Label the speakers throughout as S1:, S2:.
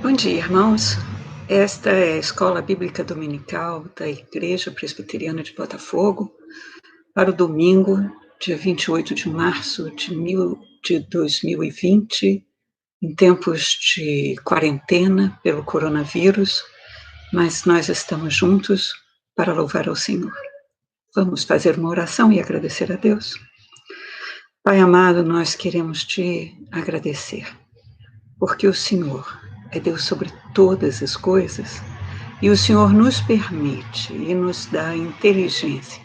S1: Bom dia, irmãos. Esta é a Escola Bíblica Dominical da Igreja Presbiteriana de Botafogo para o domingo, dia 28 de março de 2020, em tempos de quarentena pelo coronavírus, mas nós estamos juntos para louvar ao Senhor. Vamos fazer uma oração e agradecer a Deus. Pai amado, nós queremos te agradecer, porque o Senhor é Deus sobre todas as coisas, e o Senhor nos permite e nos dá inteligência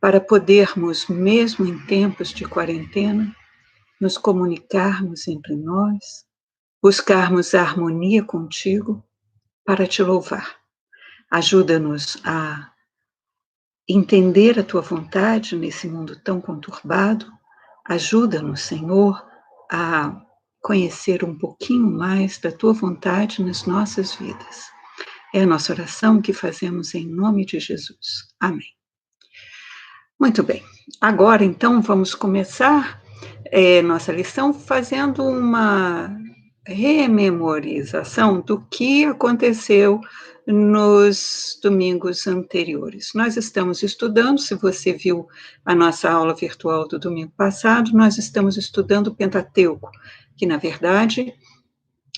S1: para podermos, mesmo em tempos de quarentena, nos comunicarmos entre nós, buscarmos a harmonia contigo para te louvar. Ajuda-nos a entender a tua vontade nesse mundo tão conturbado. Ajuda-nos, Senhor, a conhecer um pouquinho mais da tua vontade nas nossas vidas. É a nossa oração que fazemos em nome de Jesus. Amém. Muito bem. Agora, então, vamos começar nossa lição fazendo uma rememorização do que aconteceu nos domingos anteriores. Nós estamos estudando, se você viu a nossa aula virtual do domingo passado, nós estamos estudando o Pentateuco, que, na verdade,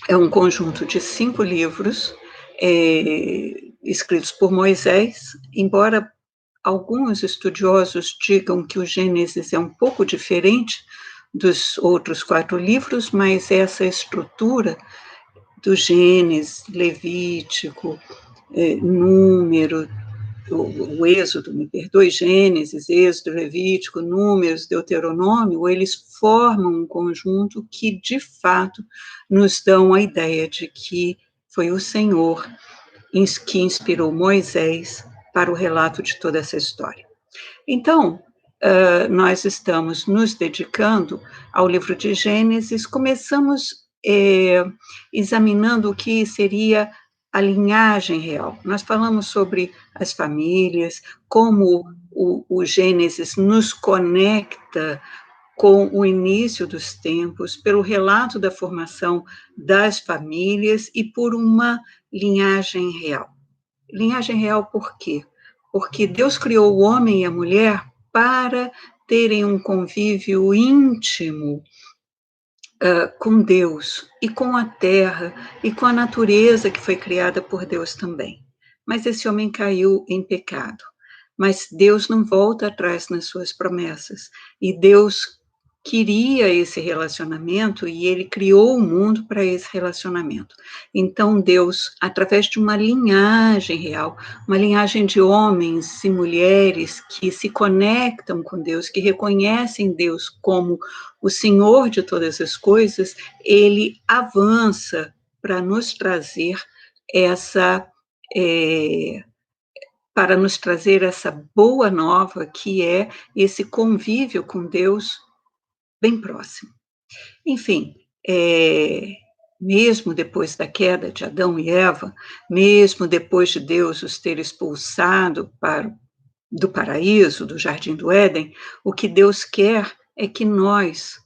S1: é um conjunto de 5 livros escritos por Moisés, embora alguns estudiosos digam que o Gênesis é um pouco diferente dos outros 4 livros, mas essa estrutura do Gênesis, Levítico, Número, o Êxodo, me perdoe, Gênesis, Êxodo, Levítico, Números, Deuteronômio, eles formam um conjunto que, de fato, nos dão a ideia de que foi o Senhor que inspirou Moisés para o relato de toda essa história. Então, nós estamos nos dedicando ao livro de Gênesis, começamos examinando o que seria a linhagem real. Nós falamos sobre as famílias, como o Gênesis nos conecta com o início dos tempos, pelo relato da formação das famílias e por uma linhagem real. Linhagem real por quê? Porque Deus criou o homem e a mulher para terem um convívio íntimo com Deus e com a terra e com a natureza que foi criada por Deus também. Mas esse homem caiu em pecado. Mas Deus não volta atrás nas suas promessas. E Deus queria esse relacionamento e ele criou o mundo para esse relacionamento. Então Deus, através de uma linhagem real, uma linhagem de homens e mulheres que se conectam com Deus, que reconhecem Deus como o Senhor de todas as coisas, ele avança para nos trazer para nos trazer essa boa nova, que é esse convívio com Deus bem próximo. Enfim, mesmo depois da queda de Adão e Eva, mesmo depois de Deus os ter expulsado do paraíso, do Jardim do Éden, o que Deus quer é que nós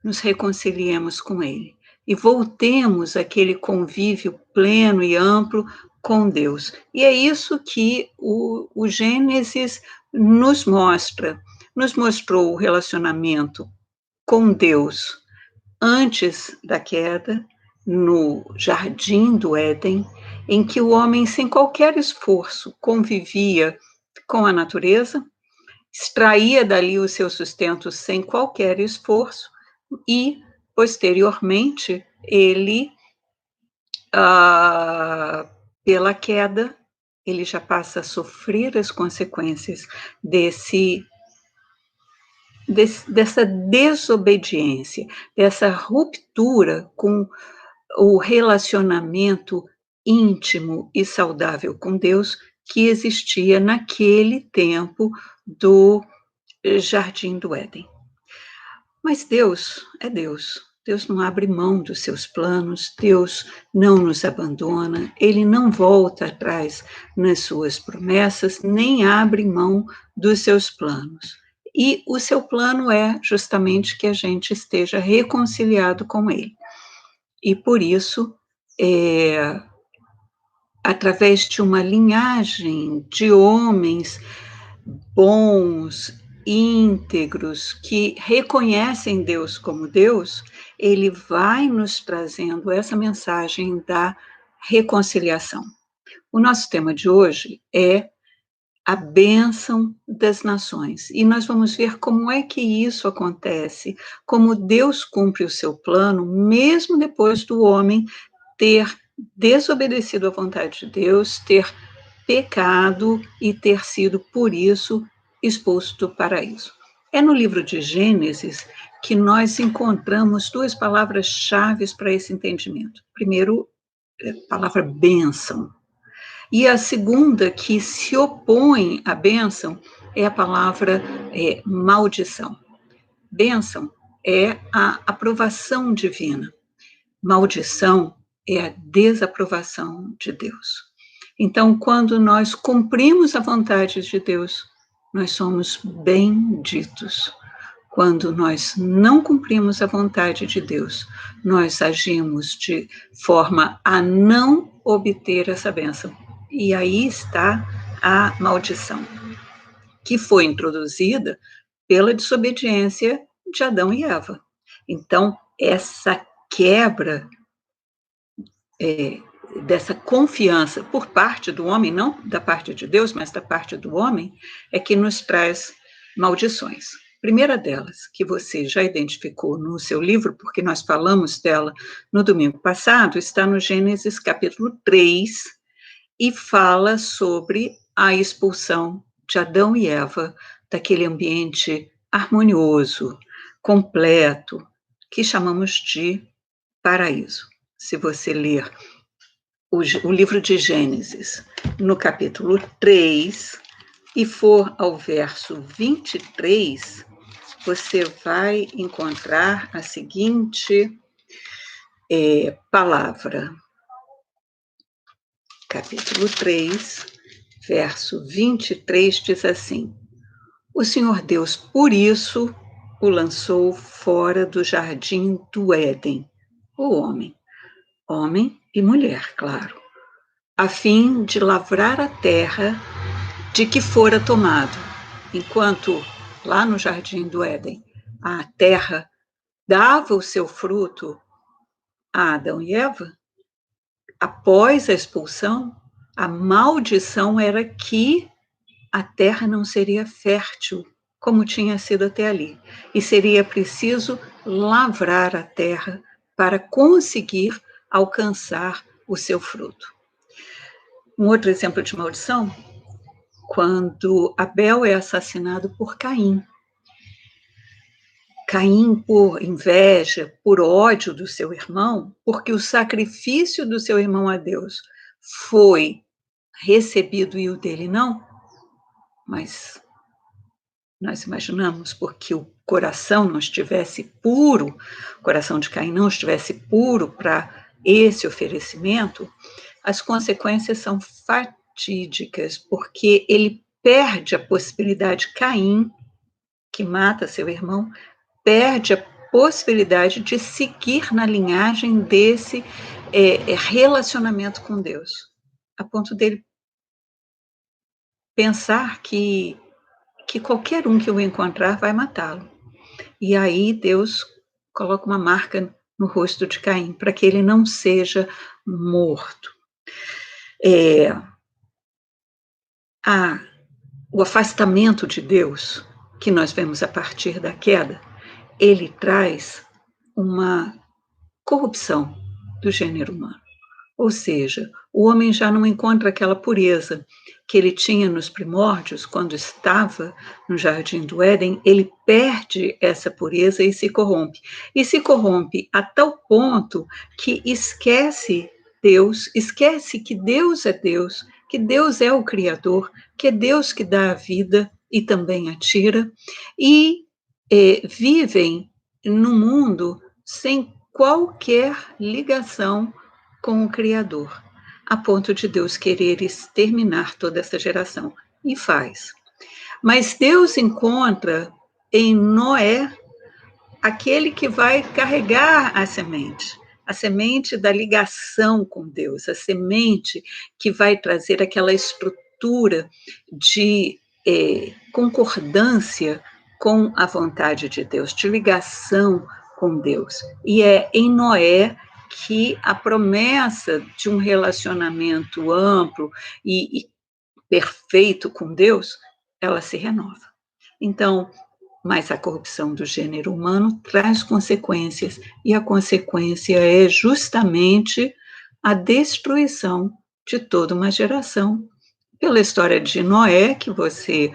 S1: nos reconciliemos com Ele e voltemos àquele convívio pleno e amplo com Deus. E é isso que o Gênesis nos mostra. Nos mostrou o relacionamento com Deus antes da queda, no Jardim do Éden, em que o homem, sem qualquer esforço, convivia com a natureza, extraía dali o seu sustento sem qualquer esforço e, posteriormente, ele, pela queda, ele já passa a sofrer as consequências dessa desobediência, dessa ruptura com o relacionamento íntimo e saudável com Deus que existia naquele tempo do Jardim do Éden. Mas Deus é Deus. Deus não abre mão dos seus planos, Deus não nos abandona, Ele não volta atrás nas suas promessas, nem abre mão dos seus planos. E o seu plano é justamente que a gente esteja reconciliado com Ele. E por isso, através de uma linhagem de homens bons, íntegros, que reconhecem Deus como Deus, ele vai nos trazendo essa mensagem da reconciliação. O nosso tema de hoje é a bênção das nações. E nós vamos ver como é que isso acontece, como Deus cumpre o seu plano, mesmo depois do homem ter desobedecido à vontade de Deus, ter pecado e ter sido, por isso, expulso do paraíso. É no livro de Gênesis que nós encontramos duas palavras-chave para esse entendimento. Primeiro, a palavra bênção. E a segunda, que se opõe à bênção, é a palavra maldição. Bênção é a aprovação divina. Maldição é a desaprovação de Deus. Então, quando nós cumprimos a vontade de Deus, nós somos benditos. Quando nós não cumprimos a vontade de Deus, nós agimos de forma a não obter essa bênção. E aí está a maldição, que foi introduzida pela desobediência de Adão e Eva. Então, essa quebra dessa confiança por parte do homem, não da parte de Deus, mas da parte do homem, é que nos traz maldições. A primeira delas, que você já identificou no seu livro, porque nós falamos dela no domingo passado, está no Gênesis capítulo 3, e fala sobre a expulsão de Adão e Eva daquele ambiente harmonioso, completo, que chamamos de paraíso. Se você ler o livro de Gênesis, no capítulo 3, e for ao verso 23, você vai encontrar a seguinte palavra. Capítulo 3, verso 23, diz assim: O Senhor Deus, por isso, o lançou fora do jardim do Éden, o homem e mulher, claro, a fim de lavrar a terra de que fora tomado. Enquanto lá no jardim do Éden a terra dava o seu fruto a Adão e Eva, após a expulsão, a maldição era que a terra não seria fértil como tinha sido até ali, e seria preciso lavrar a terra para conseguir alcançar o seu fruto. Um outro exemplo de maldição, quando Abel é assassinado por Caim. Caim, por inveja, por ódio do seu irmão, porque o sacrifício do seu irmão a Deus foi recebido e o dele não, mas nós imaginamos, porque o coração não estivesse puro, o coração de Caim não estivesse puro para esse oferecimento, as consequências são fatídicas, porque ele perde a possibilidade, Caim, que mata seu irmão, perde a possibilidade de seguir na linhagem desse relacionamento com Deus, a ponto dele pensar que qualquer um que o encontrar vai matá-lo. E aí Deus coloca uma marca no rosto de Caim, para que ele não seja morto. O afastamento de Deus, que nós vemos a partir da queda, ele traz uma corrupção do gênero humano. Ou seja, o homem já não encontra aquela pureza que ele tinha nos primórdios, quando estava no Jardim do Éden, ele perde essa pureza e se corrompe. E se corrompe a tal ponto que esquece Deus, esquece que Deus é o Criador, que é Deus que dá a vida e também a tira, e vivem num mundo sem qualquer ligação com o Criador, a ponto de Deus querer exterminar toda essa geração, e faz. Mas Deus encontra em Noé aquele que vai carregar a semente, a semente da ligação com Deus, a semente que vai trazer aquela estrutura de concordância com a vontade de Deus, de ligação com Deus. E é em Noé que a promessa de um relacionamento amplo e perfeito com Deus, ela se renova. Então, mas a corrupção do gênero humano traz consequências, e a consequência é justamente a destruição de toda uma geração. Pela história de Noé, que você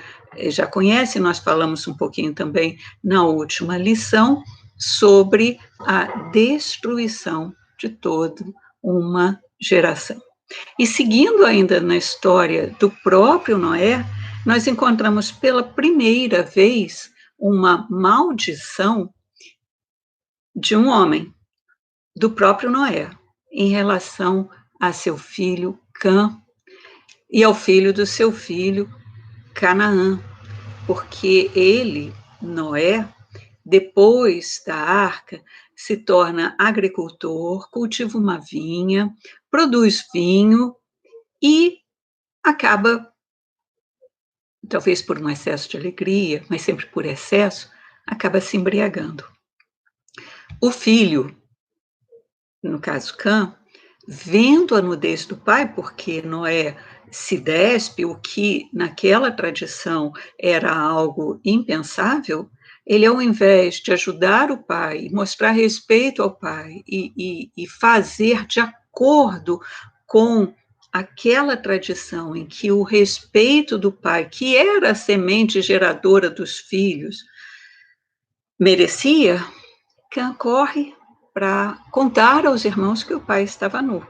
S1: já conhece, nós falamos um pouquinho também na última lição, sobre a destruição de toda uma geração. E seguindo ainda na história do próprio Noé, nós encontramos pela primeira vez uma maldição de um homem, do próprio Noé, em relação a seu filho Cã e ao filho do seu filho Canaã, porque ele, Noé, depois da arca, se torna agricultor, cultiva uma vinha, produz vinho e acaba, talvez por um excesso de alegria, mas sempre por excesso, acaba se embriagando. O filho, no caso Cã, vendo a nudez do pai, porque Noé se despe, o que naquela tradição era algo impensável, ele, ao invés de ajudar o pai, mostrar respeito ao pai e fazer de acordo com aquela tradição em que o respeito do pai, que era a semente geradora dos filhos, merecia, Cã corre para contar aos irmãos que o pai estava nu.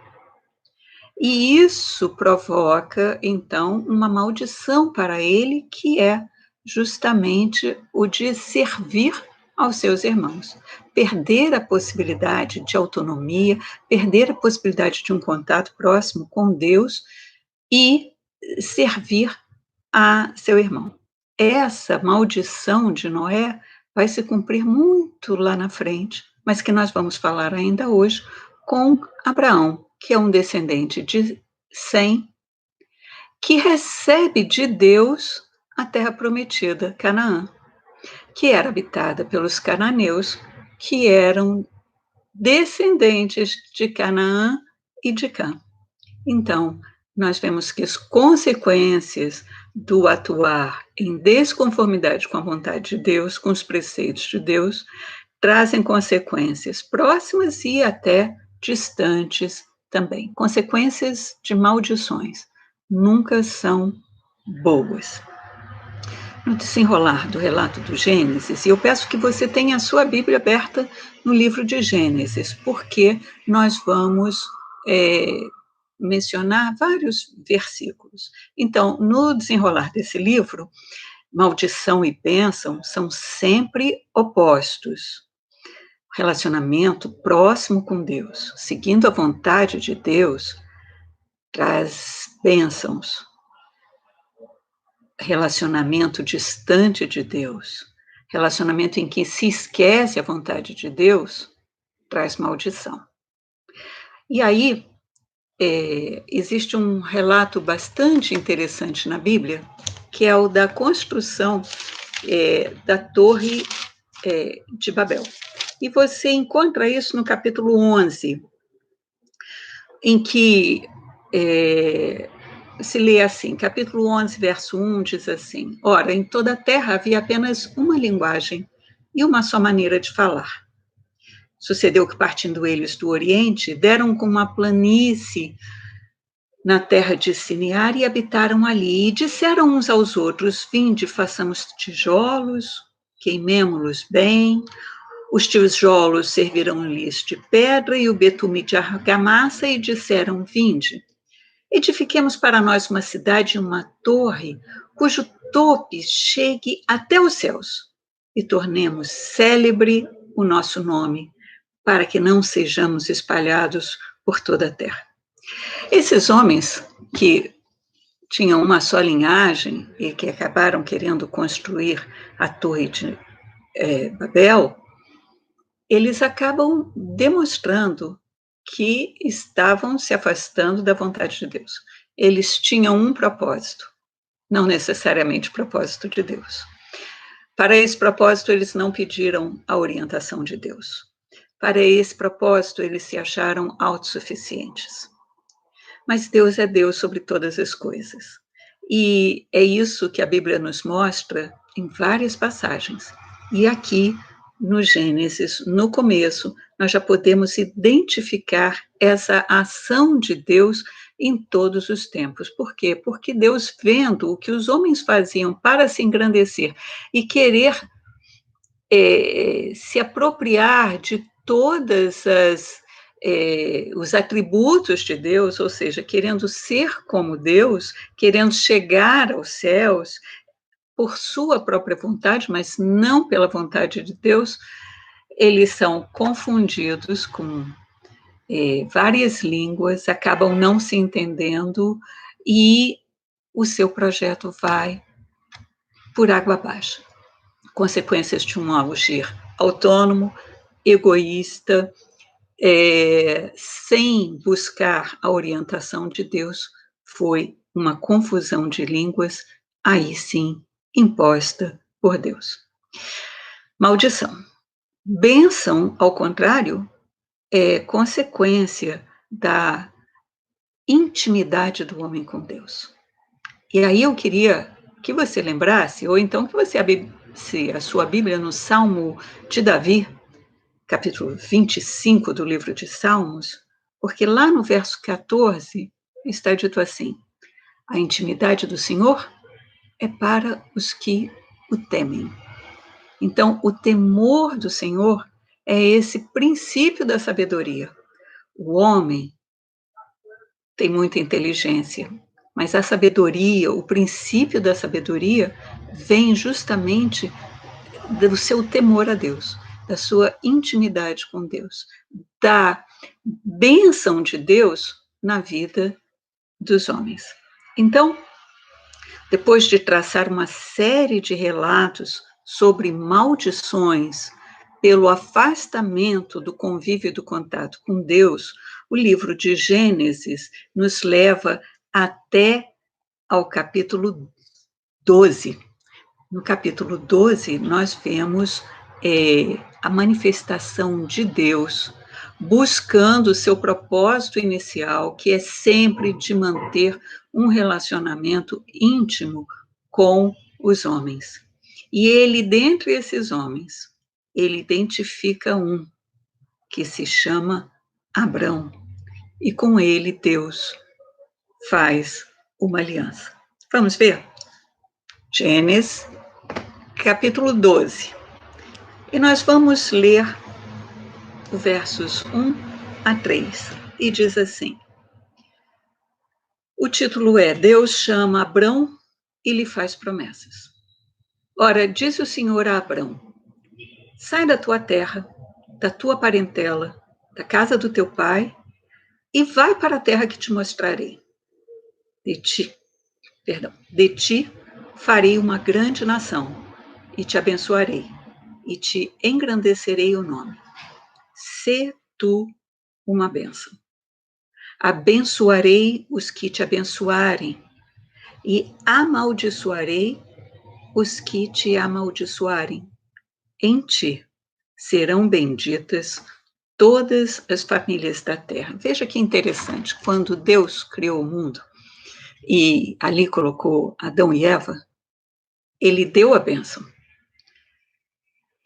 S1: E isso provoca, então, uma maldição para ele, que é justamente o de servir aos seus irmãos. Perder a possibilidade de autonomia, perder a possibilidade de um contato próximo com Deus e servir a seu irmão. Essa maldição de Noé vai se cumprir muito lá na frente, mas que nós vamos falar ainda hoje com Abraão, que é um descendente de Sem, que recebe de Deus a terra prometida, Canaã, que era habitada pelos cananeus, que eram descendentes de Canaã e de Cã. Então, nós vemos que as consequências do atuar em desconformidade com a vontade de Deus, com os preceitos de Deus, trazem consequências próximas e até distantes também. Consequências de maldições nunca são boas. No desenrolar do relato do Gênesis, eu peço que você tenha a sua Bíblia aberta no livro de Gênesis, porque nós vamos mencionar vários versículos. Então, no desenrolar desse livro, maldição e bênção são sempre opostos. Relacionamento próximo com Deus, seguindo a vontade de Deus, traz bênçãos. Relacionamento distante de Deus, relacionamento em que se esquece a vontade de Deus, traz maldição. E aí, existe um relato bastante interessante na Bíblia, que é o da construção da Torre de Babel. E você encontra isso no capítulo 11, em que se lê assim, capítulo 11, verso 1, diz assim: Ora, em toda a terra havia apenas uma linguagem e uma só maneira de falar. Sucedeu que, partindo eles do Oriente, deram com uma planície na terra de Sinear e habitaram ali, e disseram uns aos outros: Vinde, façamos tijolos, queimemo-los bem. Os tijolos serviram-lhes de pedra e o betume de argamassa, e disseram: Vinde, edifiquemos para nós uma cidade e uma torre, cujo tope chegue até os céus, e tornemos célebre o nosso nome, para que não sejamos espalhados por toda a terra. Esses homens que tinham uma só linhagem e que acabaram querendo construir a Torre de Babel, eles acabam demonstrando que estavam se afastando da vontade de Deus. Eles tinham um propósito, não necessariamente o propósito de Deus. Para esse propósito, eles não pediram a orientação de Deus. Para esse propósito, eles se acharam autossuficientes. Mas Deus é Deus sobre todas as coisas. E é isso que a Bíblia nos mostra em várias passagens. E aqui, no Gênesis, no começo, nós já podemos identificar essa ação de Deus em todos os tempos. Por quê? Porque Deus, vendo o que os homens faziam para se engrandecer e querer se apropriar de todas os atributos de Deus, ou seja, querendo ser como Deus, querendo chegar aos céus por sua própria vontade, mas não pela vontade de Deus, eles são confundidos com várias línguas, acabam não se entendendo e o seu projeto vai por água abaixo. Consequências de um agir autônomo, egoísta, sem buscar a orientação de Deus, foi uma confusão de línguas, aí sim, imposta por Deus. Maldição. Bênção, ao contrário, é consequência da intimidade do homem com Deus. E aí eu queria que você lembrasse, ou então que você abrisse a sua Bíblia no Salmo de Davi, capítulo 25 do livro de Salmos, porque lá no verso 14 está dito assim: a intimidade do Senhor é para os que o temem. Então, o temor do Senhor é esse princípio da sabedoria. O homem tem muita inteligência, mas a sabedoria, o princípio da sabedoria, vem justamente do seu temor a Deus, da sua intimidade com Deus, da bênção de Deus na vida dos homens. Então, depois de traçar uma série de relatos sobre maldições pelo afastamento do convívio e do contato com Deus, o livro de Gênesis nos leva até ao capítulo 12. No capítulo 12, nós vemos a manifestação de Deus buscando o seu propósito inicial, que é sempre de manter um relacionamento íntimo com os homens. E ele, dentre esses homens, ele identifica um que se chama Abrão. E com ele Deus faz uma aliança. Vamos ver? Gênesis, capítulo 12. E nós vamos ler os versos 1 a 3. E diz assim: o título é Deus chama Abrão e lhe faz promessas. Ora, disse o Senhor a Abrão: sai da tua terra, da tua parentela, da casa do teu pai, e vai para a terra que te mostrarei. De ti farei uma grande nação, e te abençoarei, e te engrandecerei o nome. Sê tu uma bênção. Abençoarei os que te abençoarem, e amaldiçoarei os que te amaldiçoarem. Em ti serão benditas todas as famílias da terra. Veja que interessante, quando Deus criou o mundo e ali colocou Adão e Eva, ele deu a bênção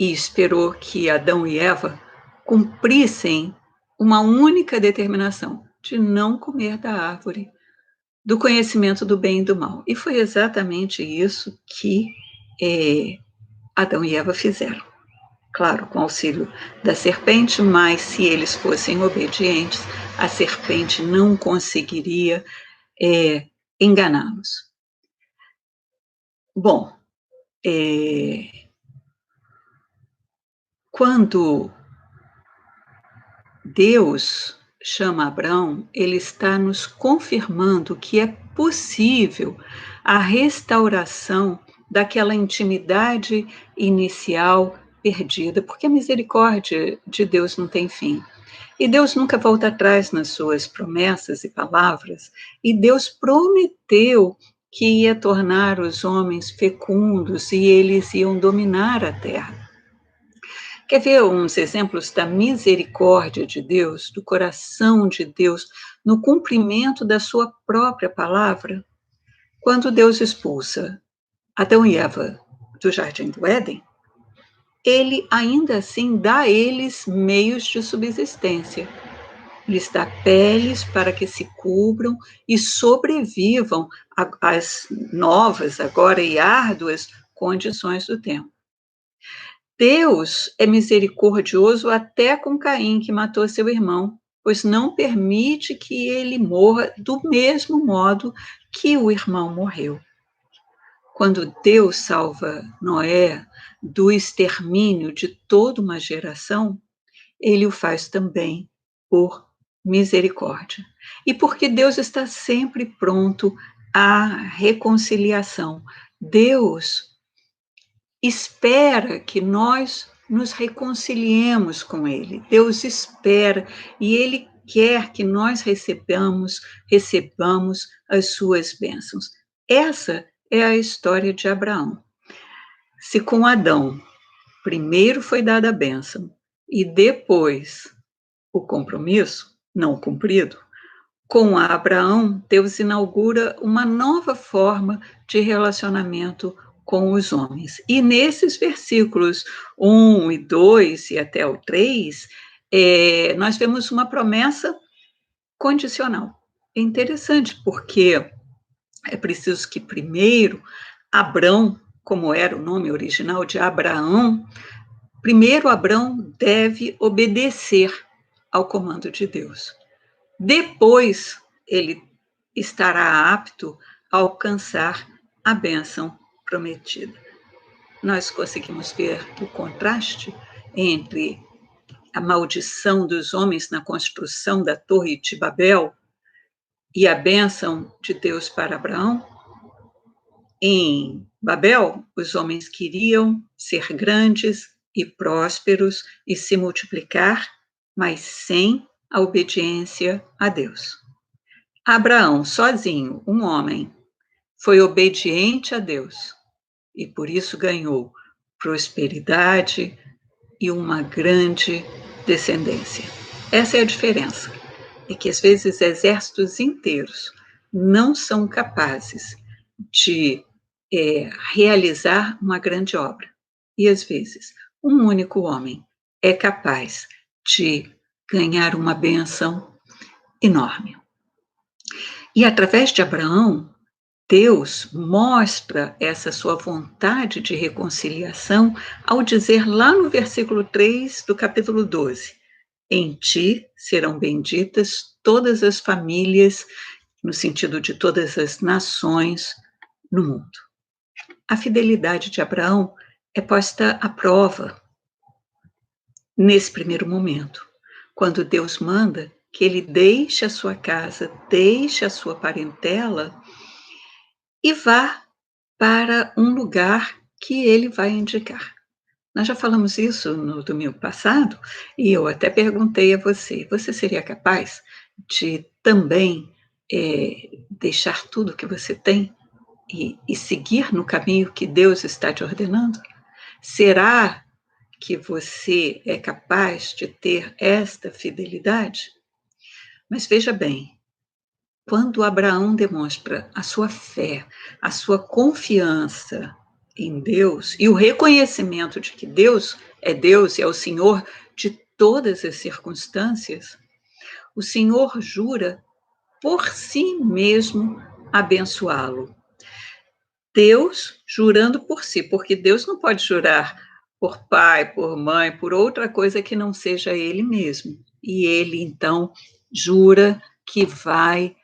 S1: e esperou que Adão e Eva cumprissem uma única determinação, de não comer da árvore do conhecimento do bem e do mal. E foi exatamente isso que Adão e Eva fizeram. Claro, com auxílio da serpente, mas se eles fossem obedientes, a serpente não conseguiria enganá-los. Bom, quando Deus chama Abrão, ele está nos confirmando que é possível a restauração daquela intimidade inicial perdida, porque a misericórdia de Deus não tem fim. E Deus nunca volta atrás nas suas promessas e palavras, e Deus prometeu que ia tornar os homens fecundos e eles iam dominar a terra. Quer ver uns exemplos da misericórdia de Deus, do coração de Deus, no cumprimento da sua própria palavra? Quando Deus expulsa Adão e Eva do Jardim do Éden, ele ainda assim dá a eles meios de subsistência. Lhes dá peles para que se cubram e sobrevivam às novas, agora e árduas, condições do tempo. Deus é misericordioso até com Caim, que matou seu irmão, pois não permite que ele morra do mesmo modo que o irmão morreu. Quando Deus salva Noé do extermínio de toda uma geração, ele o faz também por misericórdia. E porque Deus está sempre pronto à reconciliação. Deus espera que nós nos reconciliemos com Ele. Deus espera e Ele quer que nós recebamos as suas bênçãos. Essa é a história de Abraão. Se com Adão primeiro foi dada a bênção e depois o compromisso não cumprido, com Abraão, Deus inaugura uma nova forma de relacionamento com os homens. E nesses versículos 1 e 2 e até o 3, nós vemos uma promessa condicional. É interessante, porque é preciso que primeiro Abrão, como era o nome original de Abraão, primeiro Abrão deve obedecer ao comando de Deus. Depois ele estará apto a alcançar a bênção prometida. Nós conseguimos ver o contraste entre a maldição dos homens na construção da Torre de Babel e a bênção de Deus para Abraão. Em Babel, os homens queriam ser grandes e prósperos e se multiplicar, mas sem a obediência a Deus. Abraão, sozinho, um homem, foi obediente a Deus e por isso ganhou prosperidade e uma grande descendência. Essa é a diferença. É que às vezes exércitos inteiros não são capazes de realizar uma grande obra. E às vezes um único homem é capaz de ganhar uma bênção enorme. E através de Abraão, Deus mostra essa sua vontade de reconciliação ao dizer lá no versículo 3 do capítulo 12: em ti serão benditas todas as famílias, no sentido de todas as nações no mundo. A fidelidade de Abraão é posta à prova nesse primeiro momento, quando Deus manda que ele deixe a sua casa, deixe a sua parentela e vá para um lugar que ele vai indicar. Nós já falamos isso no domingo passado e eu até perguntei a você seria capaz de também deixar tudo que você tem e seguir no caminho que Deus está te ordenando? Será que você é capaz de ter esta fidelidade? Mas veja bem, quando Abraão demonstra a sua fé, a sua confiança em Deus e o reconhecimento de que Deus e é o Senhor de todas as circunstâncias, o Senhor jura por si mesmo abençoá-lo. Deus jurando por si, porque Deus não pode jurar por pai, por mãe, por outra coisa que não seja Ele mesmo. E Ele, então, jura que vai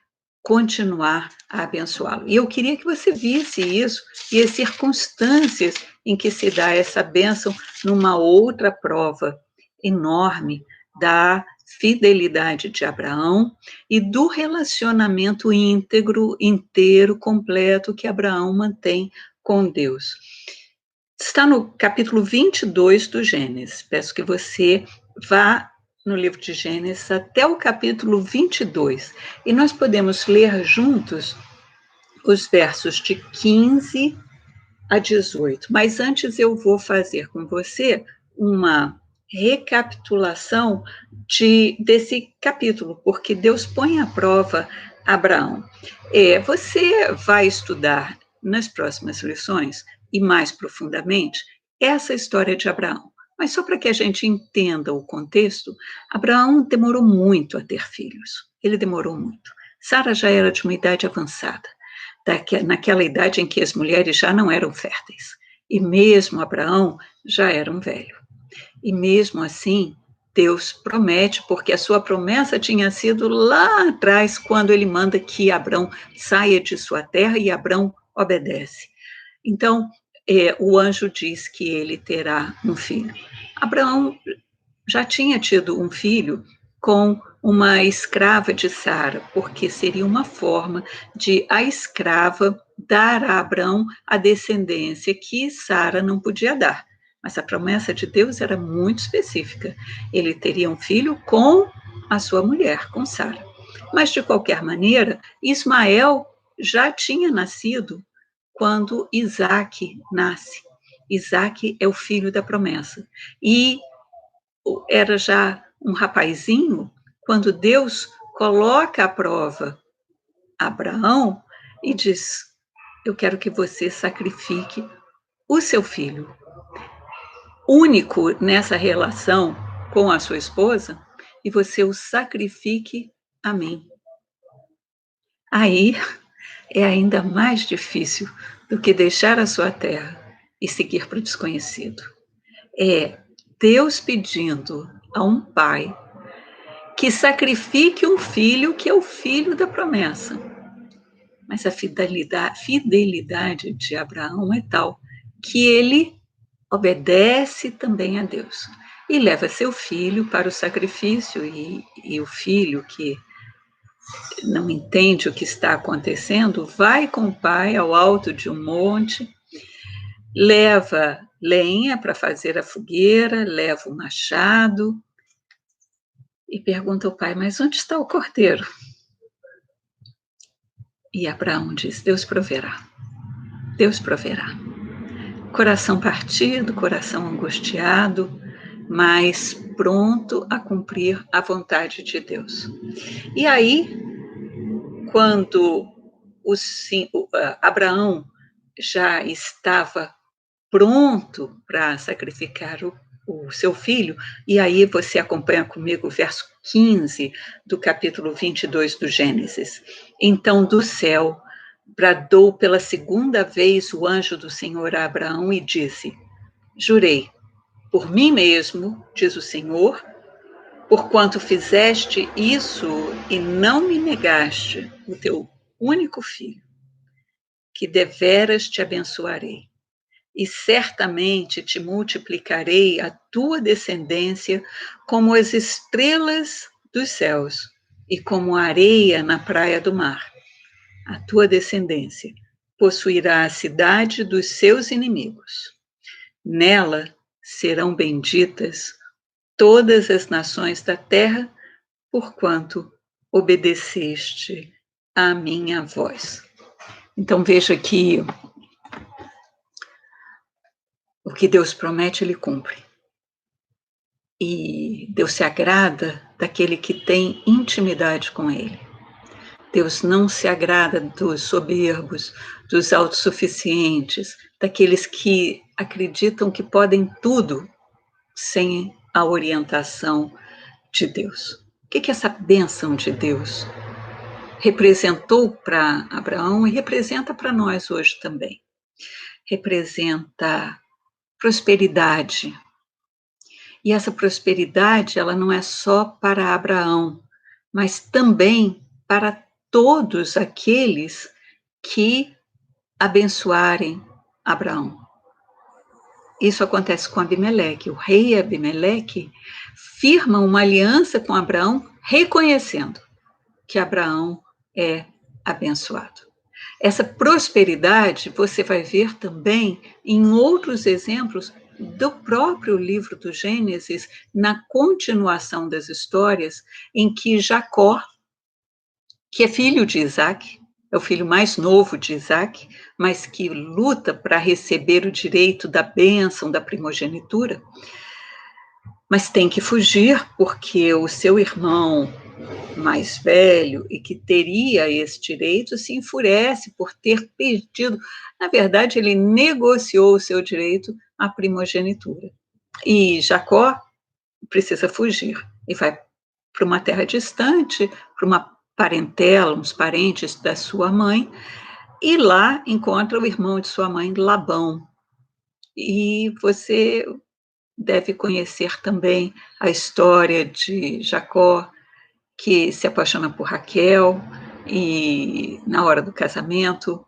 S1: continuar a abençoá-lo. E eu queria que você visse isso e as circunstâncias em que se dá essa bênção numa outra prova enorme da fidelidade de Abraão e do relacionamento íntegro, inteiro, completo que Abraão mantém com Deus. Está no capítulo 22 do Gênesis. Peço que você vá no livro de Gênesis até o capítulo 22. E nós podemos ler juntos os versos de 15 a 18. Mas antes eu vou fazer com você uma recapitulação desse capítulo, porque Deus põe à prova Abraão. Você vai estudar nas próximas lições, e mais profundamente, essa história de Abraão. Mas só para que a gente entenda o contexto, Abraão demorou muito a ter filhos. Ele demorou muito. Sara já era de uma idade avançada, naquela idade em que as mulheres já não eram férteis. E mesmo Abraão já era um velho. E mesmo assim, Deus promete, porque a sua promessa tinha sido lá atrás, quando ele manda que Abraão saia de sua terra, e Abraão obedece. Então, o anjo diz que ele terá um filho. Abraão já tinha tido um filho com uma escrava de Sara, porque seria uma forma de a escrava dar a Abraão a descendência que Sara não podia dar. Mas a promessa de Deus era muito específica. Ele teria um filho com a sua mulher, com Sara. Mas, de qualquer maneira, Ismael já tinha nascido quando Isaque nasce. Isaque é o filho da promessa. E era já um rapazinho quando Deus coloca à prova Abraão e diz: eu quero que você sacrifique o seu filho, único nessa relação com a sua esposa, e você o sacrifique a mim. Aí é ainda mais difícil do que deixar a sua terra e seguir para o desconhecido. É Deus pedindo a um pai que sacrifique um filho que é o filho da promessa. Mas a fidelidade de Abraão é tal que ele obedece também a Deus e leva seu filho para o sacrifício, e o filho, que não entende o que está acontecendo, vai com o pai ao alto de um monte, leva lenha para fazer a fogueira, leva o machado e pergunta ao pai: mas onde está o cordeiro? E Abraão diz: Deus proverá. Deus proverá. Coração partido, coração angustiado, mas pronto a cumprir a vontade de Deus. E aí, quando Abraão já estava pronto para sacrificar o seu filho, e aí você acompanha comigo o verso 15 do capítulo 22 do Gênesis. Então, do céu, bradou pela segunda vez o anjo do Senhor a Abraão e disse: jurei, por mim mesmo, diz o Senhor, porquanto fizeste isso e não me negaste o teu único filho, que deveras te abençoarei, e certamente te multiplicarei a tua descendência como as estrelas dos céus e como a areia na praia do mar. A tua descendência possuirá a cidade dos seus inimigos. Nela serão benditas todas as nações da terra, porquanto obedeceste à minha voz. Então veja que o que Deus promete, Ele cumpre. E Deus se agrada daquele que tem intimidade com Ele. Deus não se agrada dos soberbos, dos autossuficientes, daqueles que acreditam que podem tudo sem a orientação de Deus. O que essa bênção de Deus representou para Abraão e representa para nós hoje também? Representa prosperidade. E essa prosperidade, ela não é só para Abraão, mas também para todos aqueles que abençoarem Abraão. Isso acontece com Abimeleque. O rei Abimeleque firma uma aliança com Abraão, reconhecendo que Abraão é abençoado. Essa prosperidade você vai ver também em outros exemplos do próprio livro do Gênesis, na continuação das histórias, em que Jacó, que é filho de Isaac, é o filho mais novo de Isaac, mas que luta para receber o direito da bênção da primogenitura, mas tem que fugir porque o seu irmão mais velho e que teria esse direito se enfurece por ter perdido. Na verdade, ele negociou o seu direito à primogenitura. E Jacó precisa fugir e vai para uma terra distante, para uma parentela, uns parentes da sua mãe, e lá encontra o irmão de sua mãe, Labão. E você deve conhecer também a história de Jacó, que se apaixona por Raquel, e na hora do casamento,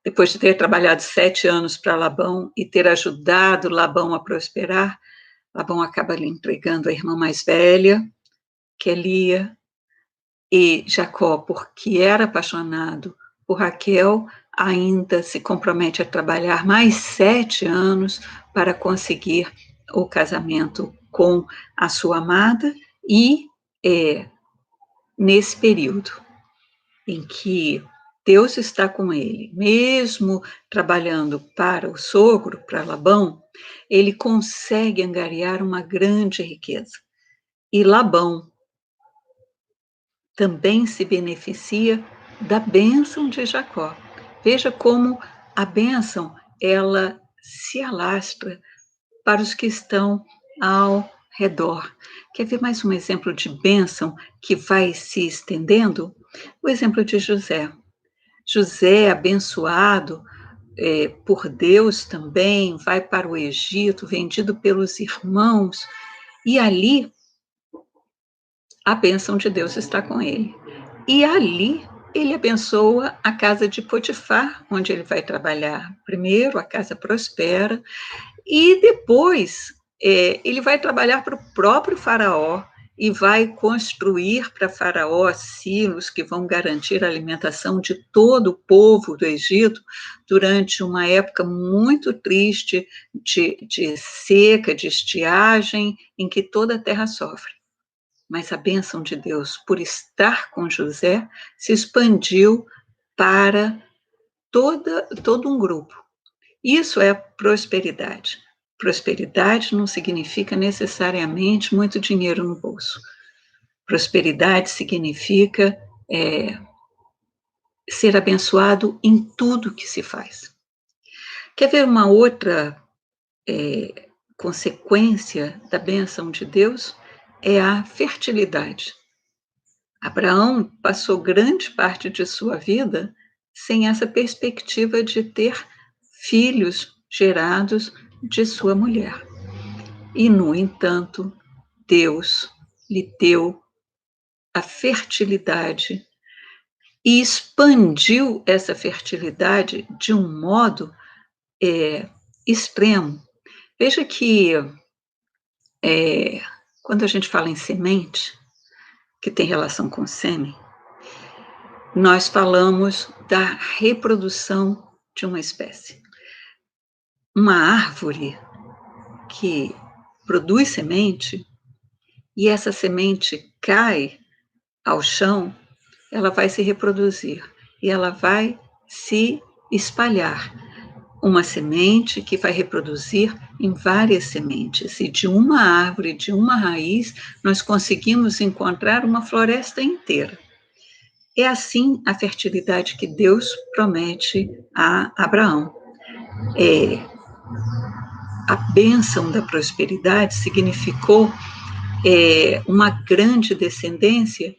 S1: depois de ter trabalhado 7 anos para Labão e ter ajudado Labão a prosperar, Labão acaba lhe entregando a irmã mais velha, que é Lia, e Jacó, porque era apaixonado por Raquel, ainda se compromete a trabalhar mais 7 anos para conseguir o casamento com a sua amada, e nesse período em que Deus está com ele, mesmo trabalhando para o sogro, para Labão, ele consegue angariar uma grande riqueza. E Labão também se beneficia da bênção de Jacó. Veja como a bênção, ela se alastra para os que estão ao redor. Quer ver mais um exemplo de bênção que vai se estendendo? O exemplo de José. José, abençoado por Deus também, vai para o Egito, vendido pelos irmãos, e ali a bênção de Deus está com ele. E ali ele abençoa a casa de Potifar, onde ele vai trabalhar. Primeiro, a casa prospera, e depois ele vai trabalhar para o próprio faraó e vai construir para faraó silos que vão garantir a alimentação de todo o povo do Egito durante uma época muito triste de seca, de estiagem, em que toda a terra sofre. Mas a bênção de Deus, por estar com José, se expandiu para todo um grupo. Isso é prosperidade. Prosperidade não significa necessariamente muito dinheiro no bolso. Prosperidade significa ser abençoado em tudo que se faz. Quer ver uma outra consequência da bênção de Deus? É a fertilidade. Abraão passou grande parte de sua vida sem essa perspectiva de ter filhos gerados de sua mulher. E, no entanto, Deus lhe deu a fertilidade e expandiu essa fertilidade de um modo extremo. Veja que quando a gente fala em semente, que tem relação com sêmen, nós falamos da reprodução de uma espécie. Uma árvore que produz semente, e essa semente cai ao chão, ela vai se reproduzir e ela vai se espalhar. Uma semente que vai reproduzir em várias sementes, e de uma árvore, de uma raiz, nós conseguimos encontrar uma floresta inteira. É assim a fertilidade que Deus promete a Abraão. A bênção da prosperidade significou uma grande descendência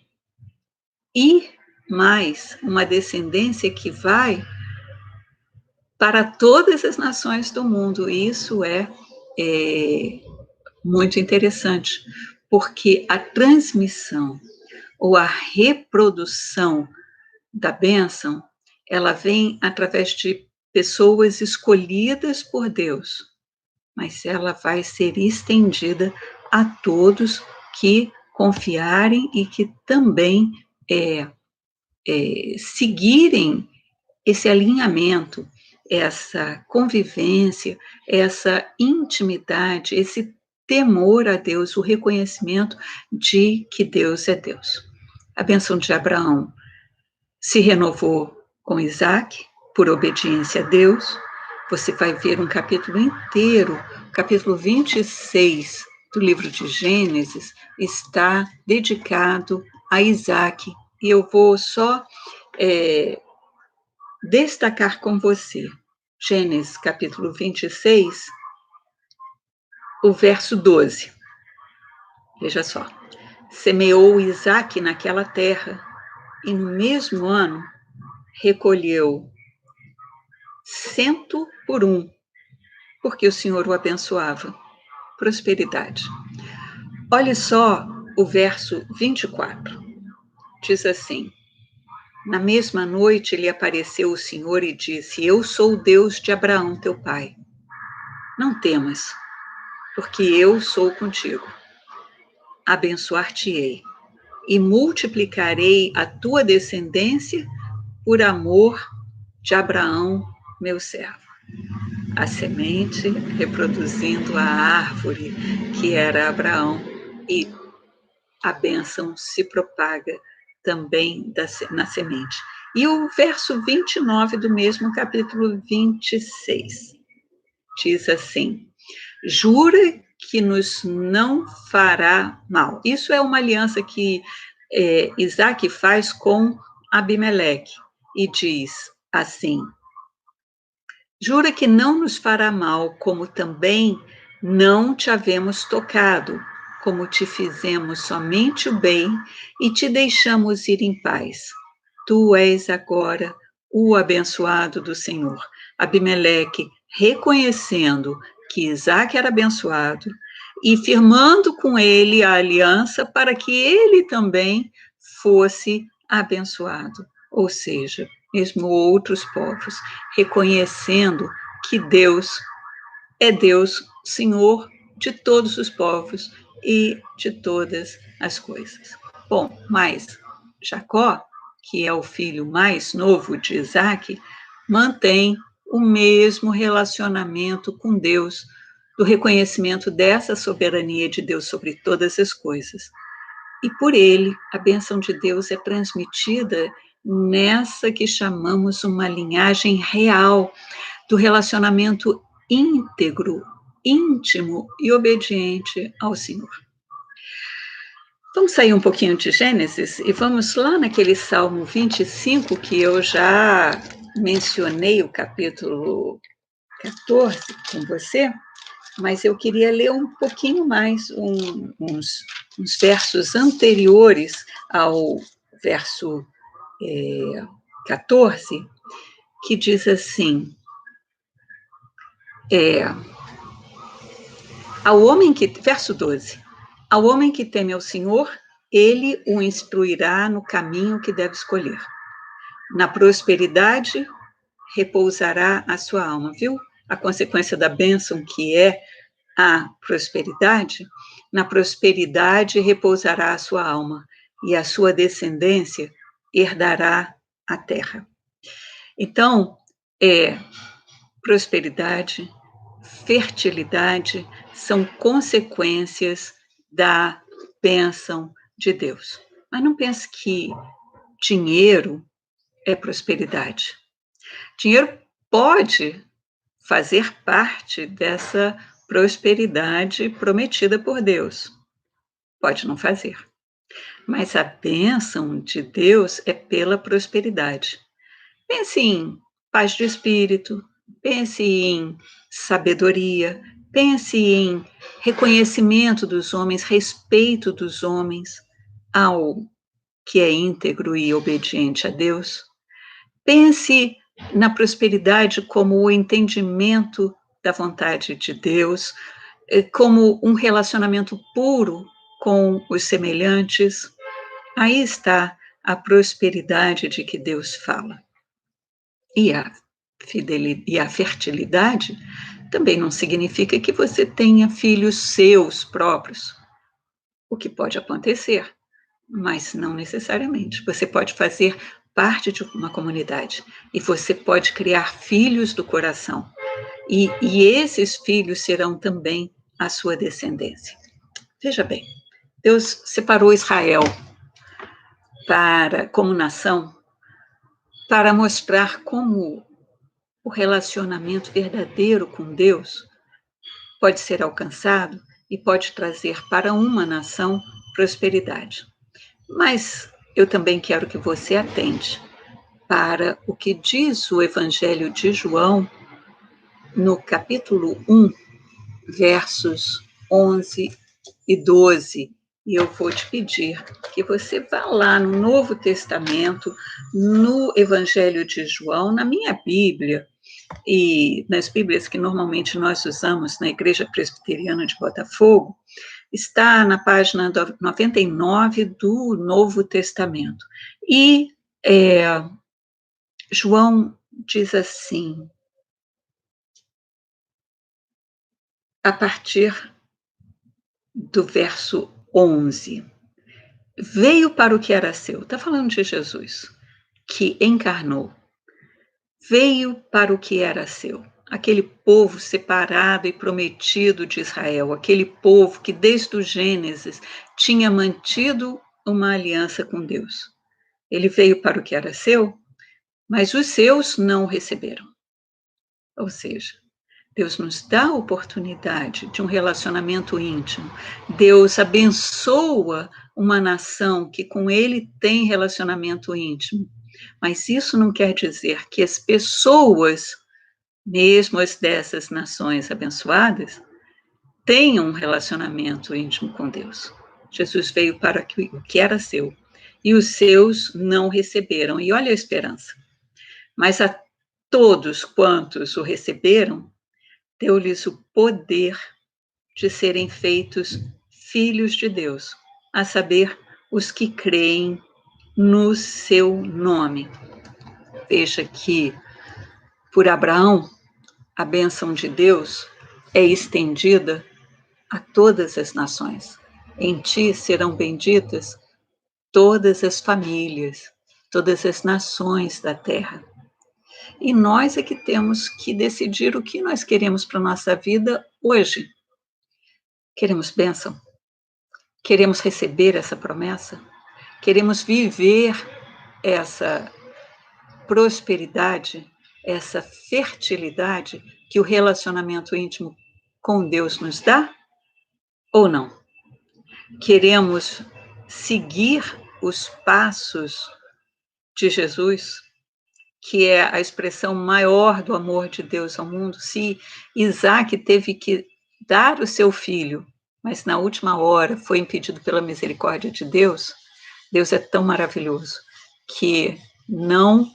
S1: e mais uma descendência que vai para todas as nações do mundo. E isso é muito interessante, porque a transmissão ou a reprodução da bênção, ela vem através de pessoas escolhidas por Deus, mas ela vai ser estendida a todos que confiarem e que também seguirem esse alinhamento essa convivência, essa intimidade, esse temor a Deus, o reconhecimento de que Deus é Deus. A bênção de Abraão se renovou com Isaac, por obediência a Deus. Você vai ver um capítulo inteiro, capítulo 26 do livro de Gênesis, está dedicado a Isaac. E eu vou só destacar com você, Gênesis capítulo 26, o verso 12. Veja só. Semeou Isaac naquela terra, e no mesmo ano recolheu 100 por 1, porque o Senhor o abençoava. Prosperidade. Olhe só o verso 24. Diz assim: na mesma noite lhe apareceu o Senhor e disse: eu sou o Deus de Abraão, teu pai. Não temas, porque eu sou contigo. Abençoar-te-ei e multiplicarei a tua descendência por amor de Abraão, meu servo. A semente reproduzindo a árvore que era Abraão, e a bênção se propaga também na semente. E o verso 29 do mesmo capítulo 26 diz assim: jura que nos não fará mal. Isso é uma aliança que Isaac faz com Abimeleque e diz assim: jura que não nos fará mal, como também não te havemos tocado, como te fizemos somente o bem e te deixamos ir em paz. Tu és agora o abençoado do Senhor. Abimeleque, reconhecendo que Isaac era abençoado e firmando com ele a aliança para que ele também fosse abençoado. Ou seja, mesmo outros povos, reconhecendo que Deus é Deus, Senhor de todos os povos e de todas as coisas. Bom, mas Jacó, que é o filho mais novo de Isaac, mantém o mesmo relacionamento com Deus, do reconhecimento dessa soberania de Deus sobre todas as coisas. E por ele, a bênção de Deus é transmitida nessa que chamamos uma linhagem real do relacionamento íntegro, íntimo e obediente ao Senhor. Vamos sair um pouquinho de Gênesis e vamos lá naquele Salmo 25, que eu já mencionei o capítulo 14 com você, mas eu queria ler um pouquinho mais, uns versos anteriores ao verso 14, que diz assim: verso 12, ao homem que teme ao Senhor, ele o instruirá no caminho que deve escolher. Na prosperidade repousará a sua alma, viu? A consequência da bênção que é a prosperidade, na prosperidade repousará a sua alma, e a sua descendência herdará a terra. Então, prosperidade, fertilidade são consequências da bênção de Deus. Mas não pense que dinheiro é prosperidade. Dinheiro pode fazer parte dessa prosperidade prometida por Deus. Pode não fazer. Mas a bênção de Deus é pela prosperidade. Pense em paz de espírito, pense em sabedoria, pense em reconhecimento dos homens, respeito dos homens ao que é íntegro e obediente a Deus. Pense na prosperidade como o entendimento da vontade de Deus, como um relacionamento puro com os semelhantes. Aí está a prosperidade de que Deus fala. E a fertilidade também não significa que você tenha filhos seus próprios, o que pode acontecer, mas não necessariamente. Você pode fazer parte de uma comunidade. E você pode criar filhos do coração. E esses filhos serão também a sua descendência. Veja bem, Deus separou Israel como nação para mostrar como o relacionamento verdadeiro com Deus pode ser alcançado e pode trazer para uma nação prosperidade. Mas eu também quero que você atente para o que diz o Evangelho de João, no capítulo 1, versos 11 e 12. E eu vou te pedir que você vá lá no Novo Testamento, no Evangelho de João, na minha Bíblia, e nas Bíblias que normalmente nós usamos na Igreja Presbiteriana de Botafogo, está na página 99 do Novo Testamento. E João diz assim, a partir do verso 11, veio para o que era seu, está falando de Jesus, que encarnou, veio para o que era seu, aquele povo separado e prometido de Israel, aquele povo que desde o Gênesis tinha mantido uma aliança com Deus. Ele veio para o que era seu, mas os seus não o receberam. Ou seja, Deus nos dá a oportunidade de um relacionamento íntimo. Deus abençoa uma nação que com ele tem relacionamento íntimo. Mas isso não quer dizer que as pessoas, mesmo as dessas nações abençoadas, tenham um relacionamento íntimo com Deus. Jesus veio para o que era seu, e os seus não receberam. E olha a esperança. Mas a todos quantos o receberam, deu-lhes o poder de serem feitos filhos de Deus, a saber, os que creem no seu nome. Veja que, por Abraão, a bênção de Deus é estendida a todas as nações. Em ti serão benditas todas as famílias, todas as nações da terra. E nós é que temos que decidir o que nós queremos para a nossa vida hoje. Queremos bênção? Queremos receber essa promessa? Queremos viver essa prosperidade, essa fertilidade que o relacionamento íntimo com Deus nos dá? Ou não? Queremos seguir os passos de Jesus, que é a expressão maior do amor de Deus ao mundo? Se Isaac teve que dar o seu filho, mas na última hora foi impedido pela misericórdia de Deus, Deus é tão maravilhoso que não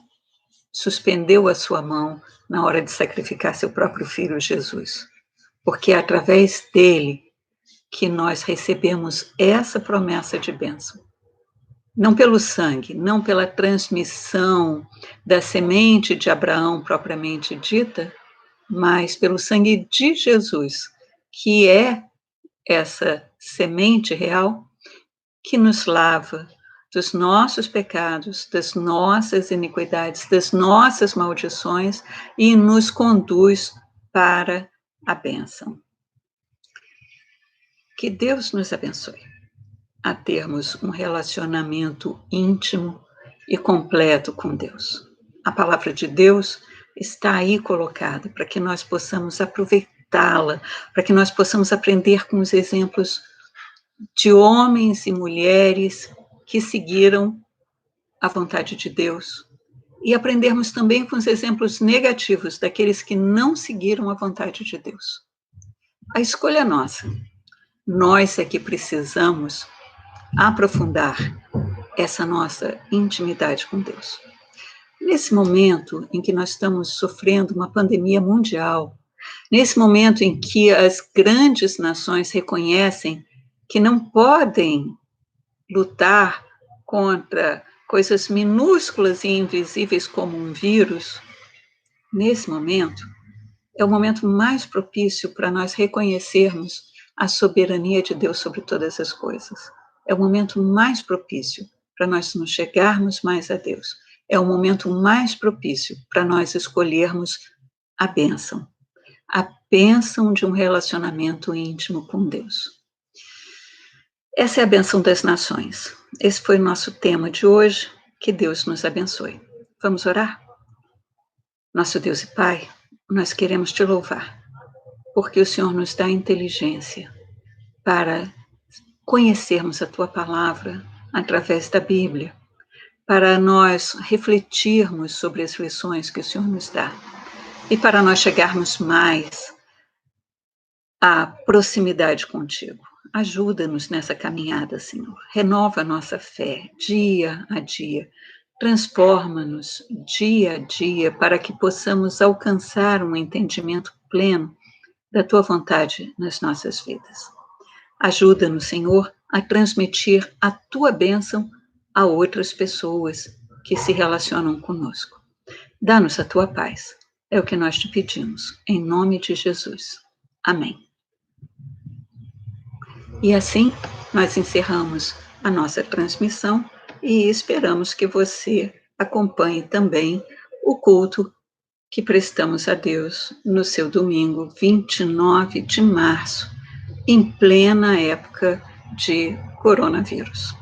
S1: suspendeu a sua mão na hora de sacrificar seu próprio filho Jesus, porque é através dele que nós recebemos essa promessa de bênção. Não pelo sangue, não pela transmissão da semente de Abraão propriamente dita, mas pelo sangue de Jesus, que é essa semente real que nos lava dos nossos pecados, das nossas iniquidades, das nossas maldições e nos conduz para a bênção. Que Deus nos abençoe a termos um relacionamento íntimo e completo com Deus. A palavra de Deus está aí colocada para que nós possamos aproveitá-la, para que nós possamos aprender com os exemplos de homens e mulheres que seguiram a vontade de Deus e aprendermos também com os exemplos negativos daqueles que não seguiram a vontade de Deus. A escolha é nossa. Nós é que precisamos aprofundar essa nossa intimidade com Deus. Nesse momento em que nós estamos sofrendo uma pandemia mundial, nesse momento em que as grandes nações reconhecem que não podem lutar contra coisas minúsculas e invisíveis como um vírus, nesse momento, é o momento mais propício para nós reconhecermos a soberania de Deus sobre todas as coisas. É o momento mais propício para nós nos chegarmos mais a Deus é o momento mais propício para nós escolhermos a bênção de um relacionamento íntimo com Deus. Essa é a bênção das nações. Esse foi o nosso tema de hoje. Que Deus nos abençoe. Vamos orar? Nosso Deus e Pai, nós queremos te louvar, porque o Senhor nos dá inteligência para conhecermos a tua palavra através da Bíblia, para nós refletirmos sobre as lições que o Senhor nos dá e para nós chegarmos mais à proximidade contigo. Ajuda-nos nessa caminhada, Senhor. Renova a nossa fé dia a dia. Transforma-nos dia a dia para que possamos alcançar um entendimento pleno da tua vontade nas nossas vidas. Ajuda-nos, Senhor, a transmitir a tua bênção a outras pessoas que se relacionam conosco. Dá-nos a tua paz. É o que nós te pedimos, em nome de Jesus. Amém. E assim, nós encerramos a nossa transmissão e esperamos que você acompanhe também o culto que prestamos a Deus no seu domingo 29 de março, em plena época de coronavírus.